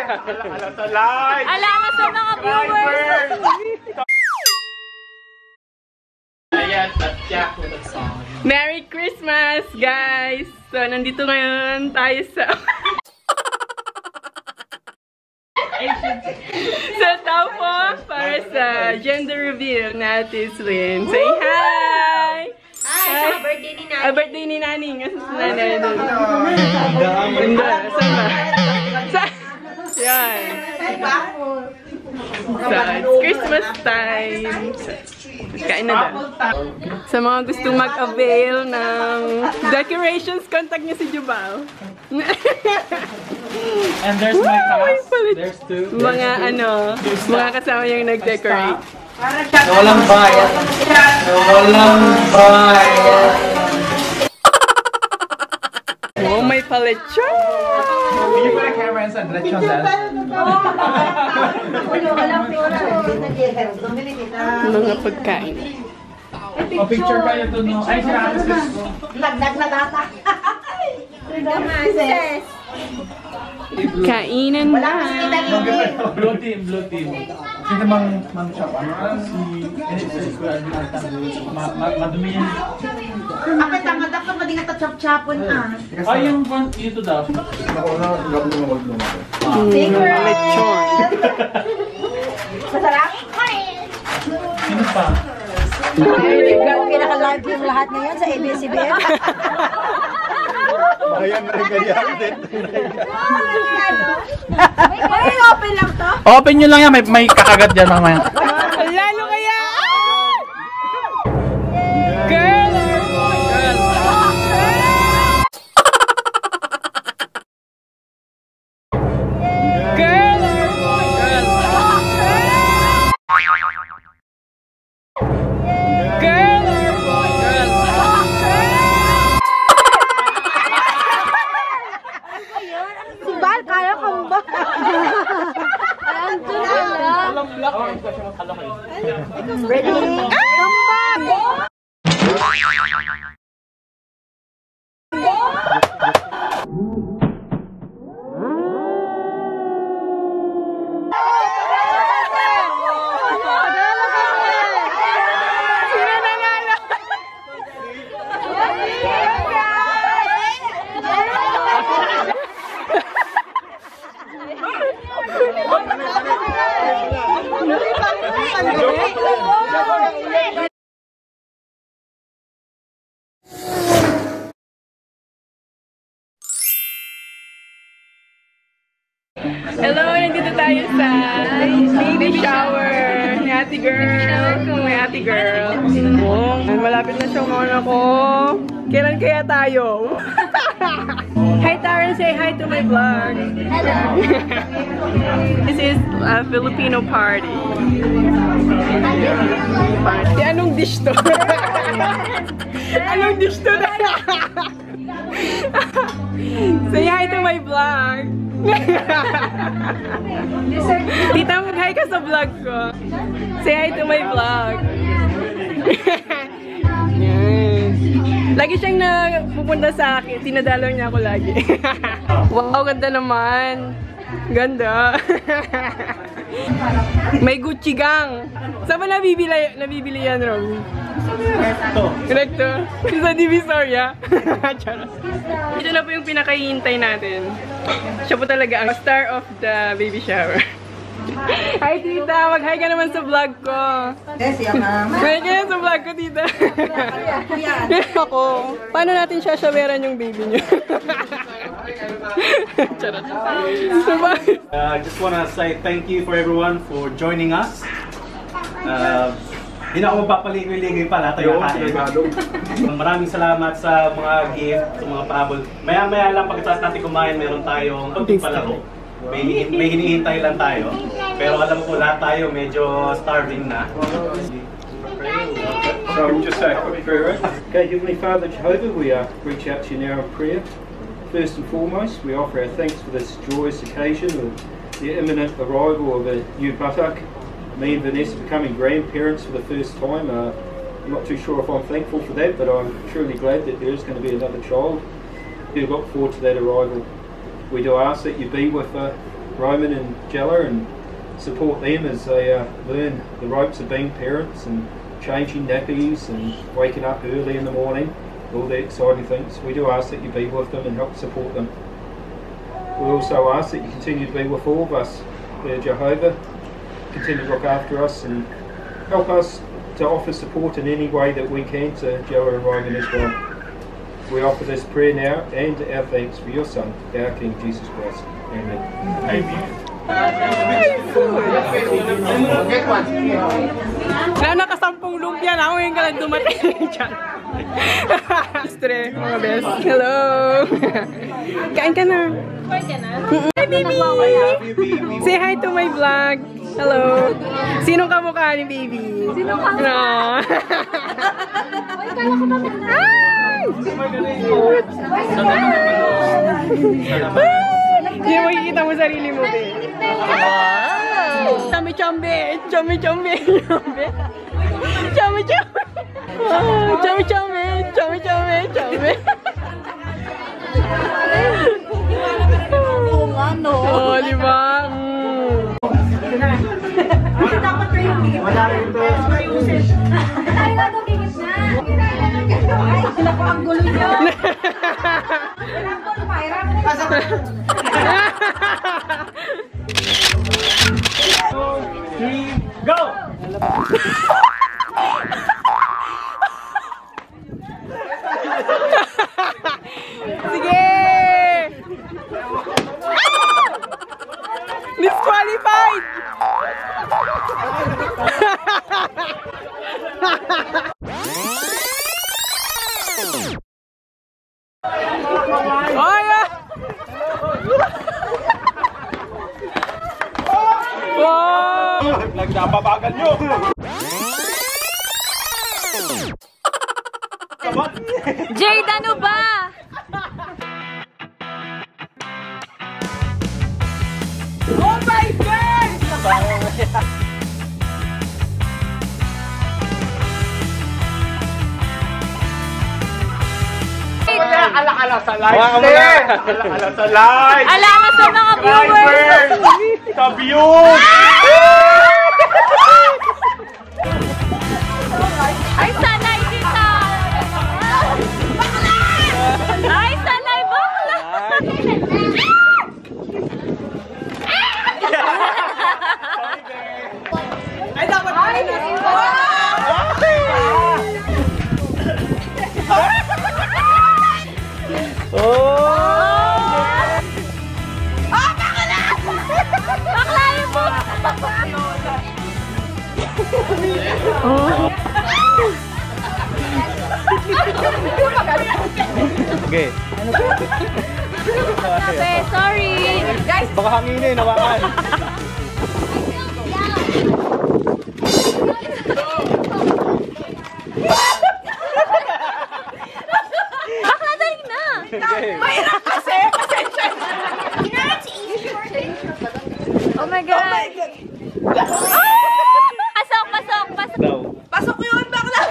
Ala na sa mga viewers! Merry Christmas, guys! So, nandito ngayon tayo sa... sa Taupo para sa gender reveal natin, Lynn. Say hi! Hi! Sa birthday ni Nani. Birthday ni Nani. Kasi si Nani doon. Bunda. Sama. Yan. So, it's Christmas time. Kain na daw. Sa mga gustong mag-avail ng decorations, contact niyo si Jubal. And there's my class. There's two. Mga mga kasama yung nag-decorate. Walang bayad. Walang bayad. Oh, may paletsyon! Can you put a camera inside the lechon dad? Mga pagkain. O picture kayo to no. Ay, sila ate sis. Lagdag na data. Kainan na. Blue team, blue team. Sino mang shop? Si Kuya Alvin madumi yan. Apet ang madak ka mading natachap-chapon Ay, yung ito daw. Ako na, gabi mo mag-lumang ako. Secret! Lechon. Masarap? Sino pa? Pinaka-live yung lahat ngayon sa ABS-CBN. Ayan na rin ganyan din. Ay, open lang to? Open nyo lang yan, may kakagat dyan mamaya. Lalo kaya! Girl! Bal, kaya kang ba? Ready? Kambal! Hello! Nandito tayo sa baby shower ni Ate Girl. May Ate Girl. Malapit na siyang mga ko. Kailan kaya tayo? Hi Taryn! Say hi to my vlog. Hello! This is a Filipino party. Anong dish to? Anong dish to? Say hi to my vlog. Tita, mag-hi ka sa vlog ko. Say hi to my vlog. Lagi siyang pupunta sa akin. Tinadalaw niya ako lagi. Wow, ganda naman. Ganda. May Gucci gang. Saan ba nabibili yan, Romy? Recto. Sa Divisoria. Ito na po yung pinakahihintay natin. Siya po talaga ang star of the baby shower. Hi, tita! Mag-hi ka naman sa vlog ko. Hi ka sa vlog ko, tita. Ako, paano natin sasaweran yung baby niyo? Charot. I just want to say thank you for everyone for joining us. Hindi na ako magpapaligoy-ligoy pala, tayo kain. Maraming salamat sa mga gift, sa mga pahabol. Maya-maya lang pagkatapos natin kumain, meron tayong konting palaro. May hinihintay lang tayo. Pero alam ko lahat tayo medyo starving na. So we'll just say a quick prayer. Okay, Heavenly Father Jehovah, we reach out to you now in prayer. First and foremost, we offer our thanks for this joyous occasion of the imminent arrival of a new buttock. Me and Vanessa becoming grandparents for the first time. I'm not too sure if I'm thankful for that, but I'm truly glad that there is going to be another child. We look forward to that arrival. We do ask that you be with Roman and Jella and support them as they learn the ropes of being parents and changing nappies and waking up early in the morning, all the exciting things. We do ask that you be with them and help support them. We also ask that you continue to be with all of us, Jehovah, continue to look after us and help us to offer support in any way that we can to Jella and Roman as well. We offer this prayer now and our thanks for your Son, our King Jesus Christ. Amen. Na nakasampung lumpia na ako yung ka lang dumating. Stre, mga best. Hello! Kain ka na. Hi, baby! Say hi to my vlog. Hello. Sinong kamukha ni baby? Sinong kamukha? Hindi mo makikita mo sarili mo, babe. Chami-chambe! Chami-chambe! Chami-chambe! Chami-chambe! Chami-chambe! Chami! Oh, di ba? Dapat kayo gigit. Wala rin ito. Tayo na ito gigit na. Ay, sila po ang gulo nyo. Ang gulo pa. Go! Sige! Disqualified! Oh, yeah! Wow! Nagnababagal nyo! Jade, ano ba? Oh my God! Ala-ala sa live! Ala-ala sa live! Alala sa mga viewers! Sa views! Ay, sanay dito! Bakla! Ay, sanay bakla! Ay, dapat na Bakla yung po! Okay. Sorry! Guys! Baka hanginin, hawakan. Bakla dali na! Mahirap kasi! Pasensya na! Oh my God! Pasok, pasok, pasok! Daw. Pasok yun, bakla!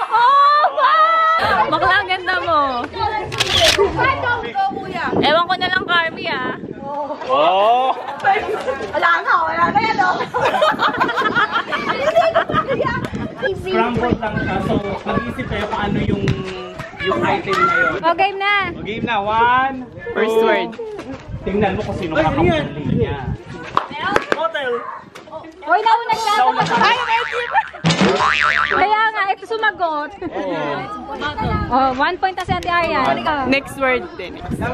Oh, wow! Bakla, ang ganda mo. Ewan ko na lang, Carmi, ah. Oh! Wala na yan, oh. Scramble lang siya. So, mag-isip kayo paano yung item na yun. Oh, game na. O, game na. 1, First word. Tingnan mo kung sino kakapuli niya. Hoy, nauna siya. Ay, kaya nga, ito sumagot. Oh, 1 point na si Ate Arian. Next word din. 1, 2,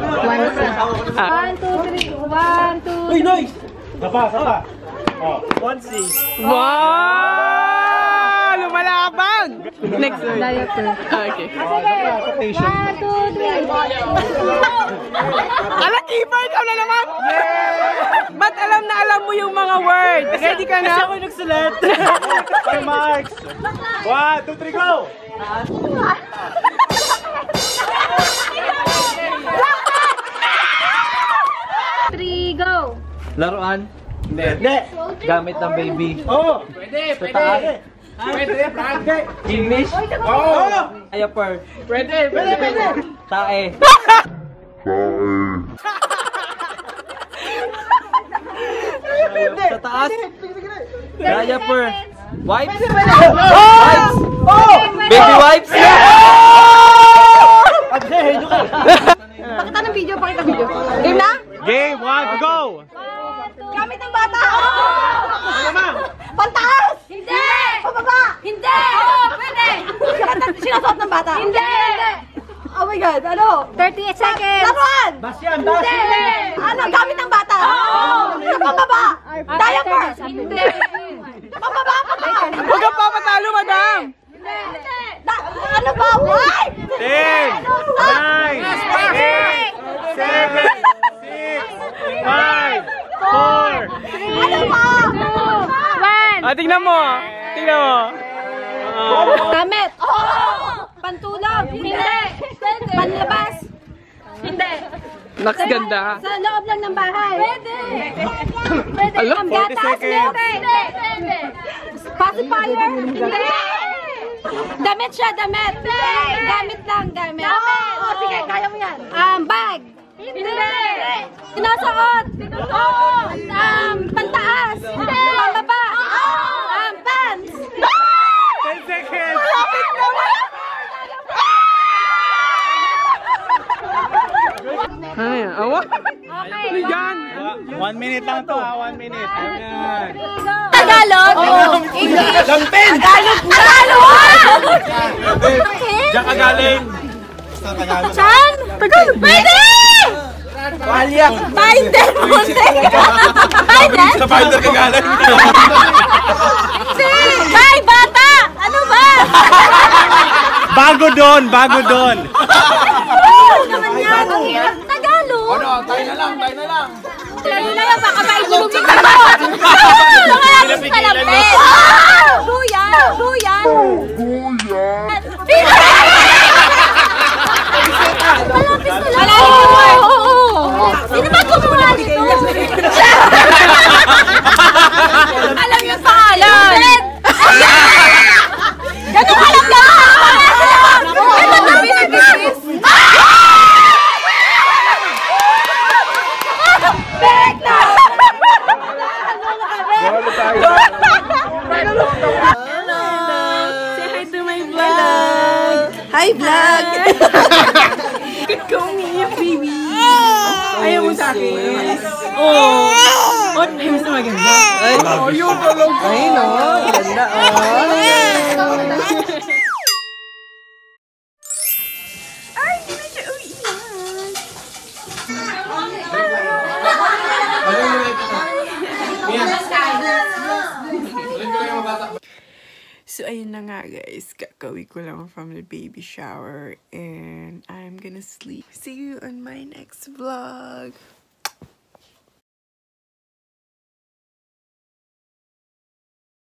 3. 1, 2, 3. Uy, noise! Sapa. Oh. Wow! Lumalaban! Next word. Diaper. Okay. Sige. 1, 2, 3. Ala, keeper! Ikaw na naman! Ba't alam mo yung mga words? Ready ka na? Kasi ako nagsulat. Okay, Marks! 1, 2, 3, go! Three, go! Laruan. Hindi. Gamit ng baby. Oh! Pwede! Pwede! English. Oh! Diaper. Pwede! Tae. Sa taas. Diaper. Wipes. Wipes. Baby wipes. Pakita ng video, pakita video. Game na? Game 1, go! Gamit ng bata! Pantaas! Hindi! Pababa! Hindi! Oo, pwede! Sinasuot ng bata? Hindi! Oh my God, ano? 38 seconds! Laruan! Basyan, Hindi! Ano, gamit ng bata? Oo! Sa pababa! Diaper! Hindi! Pababa, pababa! Huwag kang papatalo, madam! Ano ba? Why? 10, 9, 8, 7, 6, 5, 4, Ano ba? 1! Tingnan mo. Tingnan mo. Gamit! Pantulog! Hindi! Panlabas! Hindi! Naks ganda. Sa loob lang ng bahay! Pwede! Pwede! Alam, Ang 40 gatas! seconds. Hindi! Pwede! Pacifier! Hindi! Damit siya, damit! Gamit lang, gamit! Oo! Sige, kaya mo yan! Bag! Hindi! Sinusuot! Oo! Pantaas! Pababa! Pants! 10 seconds! Ano yan? Awa? Ano yan? 1 minute lang to, 1 minute. Ayan. Tagalog? English? Lampin! Tagalog! Diyan ka galing. Saan? Tagalog? Pwede! Walya. Binder! Binder? Sa binder ka galing. Hindi! Bay, bata! Ano ba? Bago doon, bago doon. Ano naman yan? Ang hirap Tagalog! Ano, tayo na lang. Lalo na yan, baka may ilumig ka mo! Kaya gusto ka lang, Ben! Buyan! Buyan! Malapis na lang! Sino ba gumawa nito? Alam yung pangalan! Ganun alam ka! Ito na binibisis! Bek na! Say hi to my vlog. Hi, vlog. Ikaw umiiyak, baby. Ayaw mo sa akin. Oh. Oh, ayaw mo maganda. Ay, yung talaga. Ay, no. Ganda, Ay, hindi na siya umiiyak. So, ayun na nga guys. Kakawi ko lang from the baby shower and I'm gonna sleep. See you on my next vlog.